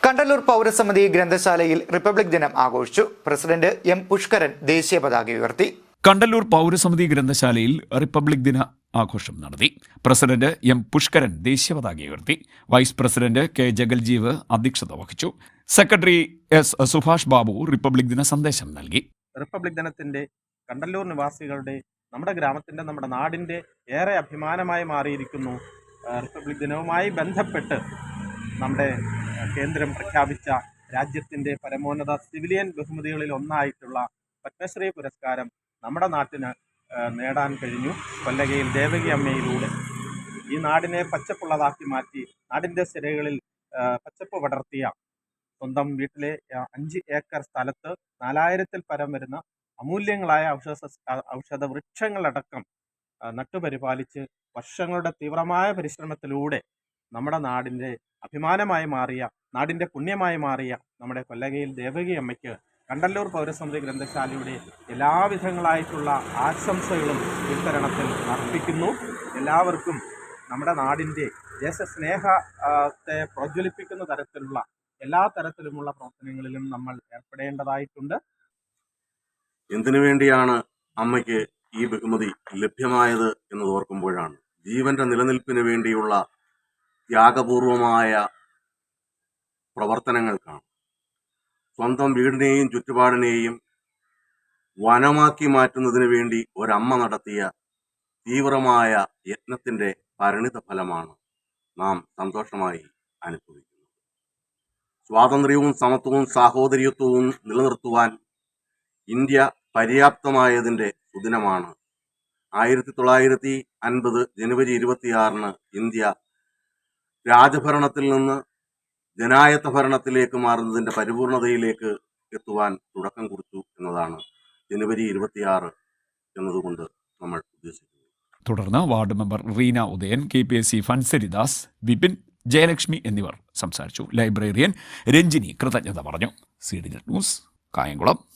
Kandalloor പൗരസമിതി ഗ്രന്ഥശാലയിൽ republic ദിനം ആഘോഷിച്ചു. President M Pushkaran ദേശീയ പതാക ഉയർത്തി. കണ്ടല്ലൂർ പൗരസമിതി ഗ്രന്ഥശാലയിൽ റിപ്പബ്ലിക് ദിന ആഘോഷം നടത്തി. പ്രസിഡന്റ് എം പുഷ്കരൻ ദേശീയ പതാക ഉയർത്തി. വൈസ് പ്രസിഡന്റ് കെ ജഗൽജീവ് അധ്യക്ഷത വഹിച്ചു. Secretary S Subhash Babu republic ദിന സന്ദേശം നൽകി. റിപ്പബ്ലിക് ദിനത്തിന്റെ കണ്ടല്ലൂർ നിവാസികളുടെ, നമ്മുടെ ഗ്രാമത്തിന്റെ, നമ്മുടെ നാടിന്റെ ഏറെ അഭിമാനമായി മാറിയിരിക്കുന്നു. റിപ്പബ്ലിക് ദിനവുമായി ബന്ധപ്പെട്ട് നമ്മുടെ കേന്ദ്രം പ്രഖ്യാപിച്ച രാജ്യത്തിന്റെ പരമോന്നത സിവിലിയൻ ബഹുമതികളിൽ ഒന്നായിട്ടുള്ള പത്മശ്രീ പുരസ്കാരം നമ്മുടെ നാട്ടിന് നേടാൻ കഴിഞ്ഞു. കൊല്ലകയിൽ ദേവകി അമ്മയിലൂടെ ഈ നാടിനെ പച്ചപ്പുള്ളതാക്കി മാറ്റി, നാടിൻ്റെ സിരകളിൽ പച്ചപ്പ് പടർത്തിയ, സ്വന്തം വീട്ടിലെ 5 ഏക്കർ സ്ഥലത്ത് 4000-ൽ പരം വരുന്ന അമൂല്യങ്ങളായ ഔഷധ വൃക്ഷങ്ങളടക്കം നട്ടുപരിപാലിച്ച് വർഷങ്ങളുടെ തീവ്രമായ പരിശ്രമത്തിലൂടെ നമ്മുടെ നാടിൻ്റെ അഭിമാനമായി മാറിയ, നാടിൻ്റെ പുണ്യമായി മാറിയ നമ്മുടെ കൊല്ലകയിൽ ദേവകി അമ്മയ്ക്ക് കണ്ടല്ലൂർ പൗരസമിതി ഗ്രന്ഥശാലയുടെ എല്ലാവിധങ്ങളായിട്ടുള്ള ആശംസകളും വിതരണത്തിൽ അർപ്പിക്കുന്നു. എല്ലാവർക്കും നമ്മുടെ നാടിൻ്റെ ദേശസ്നേഹത്തെ പ്രോജ്വലിപ്പിക്കുന്ന തരത്തിലുള്ള എല്ലാ തരത്തിലുമുള്ള പ്രവർത്തനങ്ങളിലും നമ്മൾ ഏർപ്പെടേണ്ടതായിട്ടുണ്ട്. എന്തിനു വേണ്ടിയാണ് അമ്മയ്ക്ക് ഈ ബഹുമതി ലഭ്യമായത് എന്നത് ഓർക്കുമ്പോഴാണ് ജീവന്റെ നിലനിൽപ്പിന് വേണ്ടിയുള്ള ത്യാഗപൂർവമായ പ്രവർത്തനങ്ങൾക്കാണ്. സ്വന്തം വീടിനെയും ചുറ്റുപാടിനെയും വനമാക്കി മാറ്റുന്നതിന് വേണ്ടി ഒരമ്മ നടത്തിയ തീവ്രമായ യത്നത്തിന്റെ പരിണിത ഫലമാണ് നാം സന്തോഷമായി അനുഭവിക്കുന്നത്. സ്വാതന്ത്ര്യവും സമത്വവും സാഹോദര്യത്വവും നിലനിർത്തുവാൻ ഇന്ത്യ പര്യാപ്തമായതിൻ്റെ സുദിനമാണ് 1950 ജനുവരി 26 ഇന്ത്യ രാജഭരണത്തിൽ നിന്ന് ജനായത്ത ഭരണത്തിലേക്ക് മാറുന്നതിൻ്റെ പരിപൂർണതയിലേക്ക് എത്തുവാൻ തുടക്കം കുറിച്ചു എന്നതാണ് ജനുവരി 26 എന്നതുകൊണ്ട് നമ്മൾ ഉദ്ദേശിക്കുന്നത്. തുടർന്ന് ward member Reena Udayan, KPSC ഫൻസരിദാസ്, വിപിൻ, ജയലക്ഷ്മി എന്നിവർ സംസാരിച്ചു. ലൈബ്രറിയൻ രഞ്ജിനി കൃതജ്ഞത പറഞ്ഞു. CDNet news, Kayamkulam.